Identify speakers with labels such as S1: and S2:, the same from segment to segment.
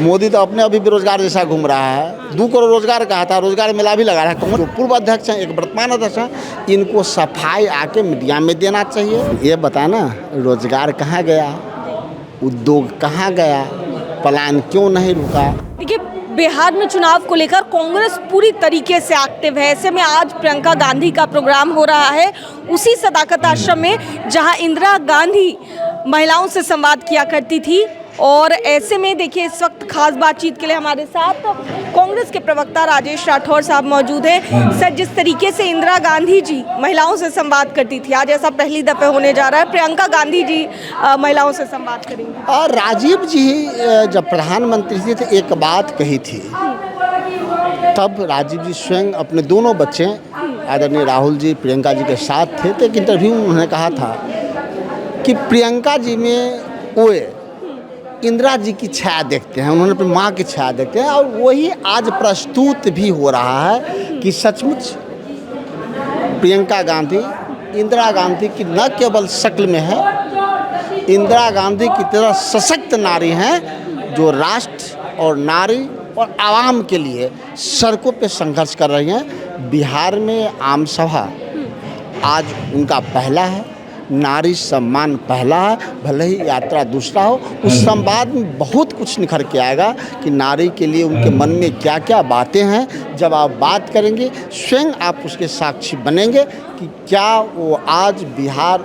S1: मोदी तो अपने अभी बेरोजगार जैसा घूम रहा है। 2 करोड़ रोजगार कहा था, रोजगार मेला भी लगा रहा है। जो पूर्व अध्यक्ष हैं, एक वर्तमान अध्यक्ष हैं, इनको सफाई आके मीडिया में देना चाहिए। ये बताए ना, रोजगार कहाँ गया, उद्योग कहाँ गया, पलायन क्यों नहीं रुका।
S2: देखिए, बिहार में चुनाव को लेकर कांग्रेस पूरी तरीके से एक्टिव है। ऐसे में आज प्रियंका गांधी का प्रोग्राम हो रहा है उसी सदाकत आश्रम में जहां इंदिरा गांधी महिलाओं से संवाद किया करती थी। और ऐसे में देखिए, इस वक्त खास बातचीत के लिए हमारे साथ कांग्रेस के प्रवक्ता राजेश राठौर साहब मौजूद हैं। सर, जिस तरीके से इंदिरा गांधी जी महिलाओं से संवाद करती थी, आज ऐसा पहली दफे होने जा रहा है, प्रियंका गांधी जी महिलाओं से संवाद करेंगी।
S1: और राजीव जी जब प्रधानमंत्री थे तो एक बात कही थी, तब राजीव जी स्वयं अपने दोनों बच्चे आदरणीय राहुल जी प्रियंका जी के साथ थे। तो एक इंटरव्यू में उन्होंने कहा था कि प्रियंका जी में वो इंदिरा जी की छाया देखते हैं, उन्होंने अपनी माँ की छाया देखते हैं। और वही आज प्रस्तुत भी हो रहा है कि सचमुच प्रियंका गांधी इंदिरा गांधी की न केवल शक्ल में है, इंदिरा गांधी की तरह सशक्त नारी हैं जो राष्ट्र और नारी और आवाम के लिए सड़कों पे संघर्ष कर रही हैं। बिहार में आम सभा आज उनका पहला है, नारी सम्मान पहला है, भले ही यात्रा दूसरा हो। उस संवाद में बहुत कुछ निखर के आएगा कि नारी के लिए उनके मन में क्या क्या बातें हैं। जब आप बात करेंगे, स्वयं आप उसके साक्षी बनेंगे कि क्या वो आज बिहार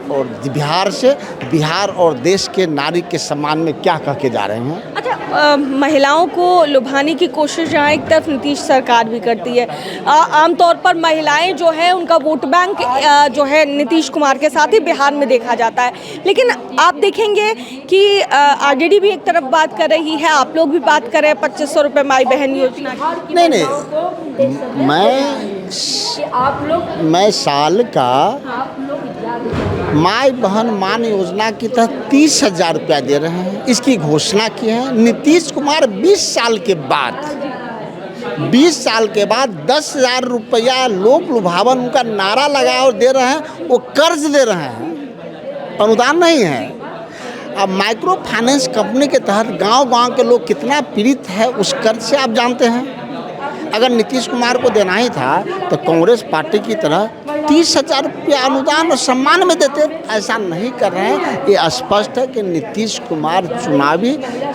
S1: और देश के नारी के सम्मान में क्या कह के जा रहे हैं।
S2: अच्छा, महिलाओं को लुभाने की कोशिश जहाँ एक तरफ नीतीश सरकार भी करती है, आमतौर पर महिलाएं जो है उनका वोट बैंक जो है नीतीश कुमार के साथ ही बिहार में देखा जाता है। लेकिन आप देखेंगे कि आरजेडी भी एक तरफ बात कर रही है, आप लोग भी बात कर रहे हैं 2500 रुपये माई बहन योजना की।
S1: नहीं, मैं साल का माई बहन मान योजना की तहत 30,000 रुपया दे रहे हैं, इसकी घोषणा की है। नीतीश कुमार 20 साल के बाद 10,000 रुपया लोक लुभावन उनका नारा लगा और दे रहे हैं। वो कर्ज दे रहे हैं, अनुदान नहीं है। अब माइक्रो फाइनेंस कंपनी के तहत गांव-गांव के लोग कितना पीड़ित है, उस कर्ज से आप जानते हैं। अगर नीतीश कुमार को देना ही था तो कांग्रेस पार्टी की तरह 30,000 रुपया अनुदान और सम्मान में देते। ऐसा नहीं कर रहे हैं। ये स्पष्ट है कि नीतीश कुमार चुनावी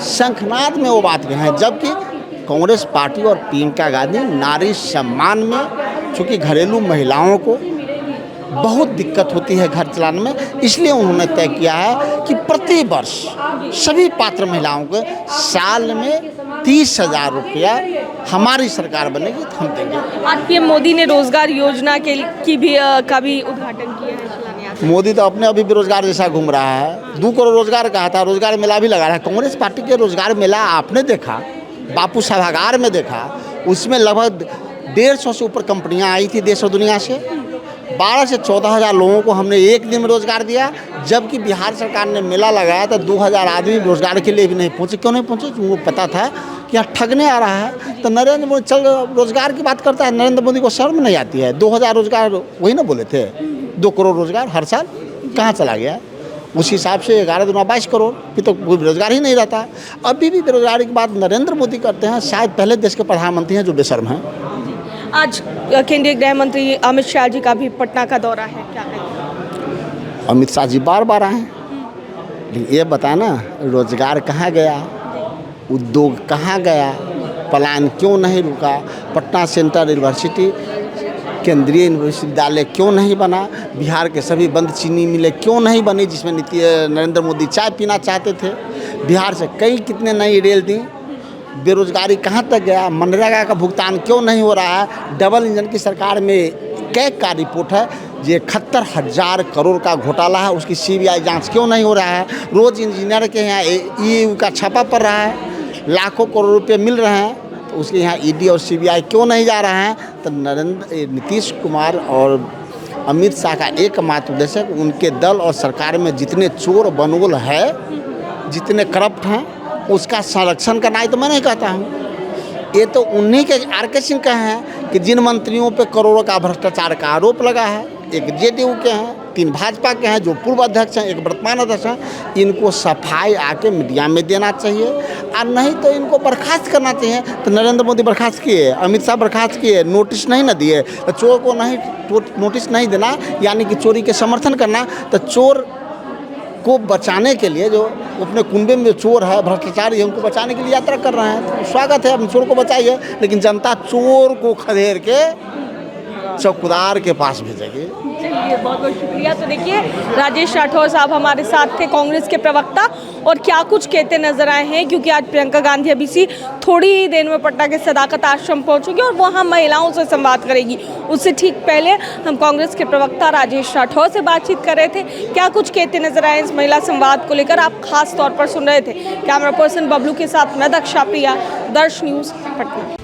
S1: शंखनाद में वो बात कहे हैं, जबकि कांग्रेस पार्टी और प्रियंका गांधी नारी सम्मान में, चूँकि घरेलू महिलाओं को बहुत दिक्कत होती है घर चलाने में, इसलिए उन्होंने तय किया है कि प्रति वर्ष सभी पात्र महिलाओं को साल में 30,000 रुपया हमारी सरकार बनेगी तो हम देंगे।
S2: आज पीएम मोदी ने रोजगार योजना का भी उद्घाटन किया है।
S1: मोदी तो अपने अभी बेरोजगार जैसा घूम रहा है। 2 करोड़ रोजगार कहा था, रोजगार मेला भी लगा रहा है। कांग्रेस पार्टी के रोजगार मेला आपने देखा, बापू सभागार में देखा, उसमें लगभग 150 से ऊपर कंपनियां आई थी देश और दुनिया से। 12 से 14,000 लोगों को हमने एक दिन में रोजगार दिया, जबकि बिहार सरकार ने मेला लगाया तो 2,000 आदमी रोजगार के लिए भी नहीं पहुंचे। क्यों नहीं पहुंचे? उनको पता था कि यहाँ ठगने आ रहा है। तो नरेंद्र मोदी चल रोजगार की बात करता है, नरेंद्र मोदी को शर्म नहीं आती है। 2,000 रोजगार वही ना बोले थे, 2 करोड़ रोजगार हर साल कहाँ चला गया? उस हिसाब से 11 दूना 22 करोड़, फिर तो कोई बेरोजगार ही नहीं रहता। अभी भी बेरोजगारी की बात नरेंद्र मोदी करते हैं, शायद पहले देश के प्रधानमंत्री हैं जो बेशर्म हैं।
S2: आज केंद्रीय गृह मंत्री अमित शाह जी का भी पटना का दौरा है, क्या कहेंगे?
S1: अमित शाह जी बार आए हैं, लेकिन ये बताए ना, रोजगार कहाँ गया, उद्योग कहाँ गया, पलायन क्यों नहीं रुका, पटना सेंट्रल यूनिवर्सिटी केंद्रीय विश्वविद्यालय क्यों नहीं बना, बिहार के सभी बंद चीनी मिलें क्यों नहीं बनी जिसमें नरेंद्र मोदी चाय पीना चाहते थे, बिहार से कितने नई रेल दी, बेरोजगारी कहाँ तक गया, मनरेगा का भुगतान क्यों नहीं हो रहा है। डबल इंजन की सरकार में कैग का रिपोर्ट है, ये 71,000 करोड़ का घोटाला है, उसकी सीबीआई जांच क्यों नहीं हो रहा है। रोज़ इंजीनियर के यहाँ ईयू का छापा पड़ रहा है, लाखों करोड़ रुपये मिल रहे हैं, तो उसके यहाँ ईडी और सीबीआई क्यों नहीं जा रहे हैं। तो नीतीश कुमार और अमित शाह का एकमात्र उद्देश्य है कि उनके दल और सरकार में जितने चोर बनोल है, जितने करप्ट हैं, उसका संरक्षण करना है। तो मैं नहीं कहता हूँ, ये तो उन्हीं के आरके सिंह का है कि जिन मंत्रियों पे करोड़ों का भ्रष्टाचार का आरोप लगा है, एक जेडीयू के हैं, 3 भाजपा के हैं जो पूर्व अध्यक्ष हैं, एक वर्तमान अध्यक्ष हैं, इनको सफाई आके मीडिया में देना चाहिए। और नहीं तो इनको बर्खास्त करना चाहिए। तो नरेंद्र मोदी बर्खास्त किए, अमित शाह बर्खास्त किए, नोटिस नहीं ना दिए। तो चोर को नहीं नोटिस नहीं देना यानी कि चोरी के समर्थन करना। तो चोर को बचाने के लिए जो अपने कुंबे में जो चोर है, भ्रष्टाचारी है, उनको बचाने के लिए यात्रा कर रहे हैं। तो स्वागत है, अपने चोर को बचाइए, लेकिन जनता चोर को खदेड़ के चौकीदार के पास भेजेगी।
S2: चलिए, बहुत बहुत शुक्रिया। तो देखिए, राजेश राठौर साहब हमारे साथ थे, कांग्रेस के प्रवक्ता, और क्या कुछ कहते नजर आए हैं, क्योंकि आज प्रियंका गांधी अभी सी थोड़ी ही देर में पटना के सदाकत आश्रम पहुंचेगी और वहां महिलाओं से संवाद करेगी। उससे ठीक पहले हम कांग्रेस के प्रवक्ता राजेश राठौर से बातचीत कर रहे थे। क्या कुछ कहते नजर आए इस महिला संवाद को लेकर, आप खास तौर पर सुन रहे थे। कैमरा पर्सन बबलू के साथ मैं दक्षा प्रिया, दर्श न्यूज़, पटना।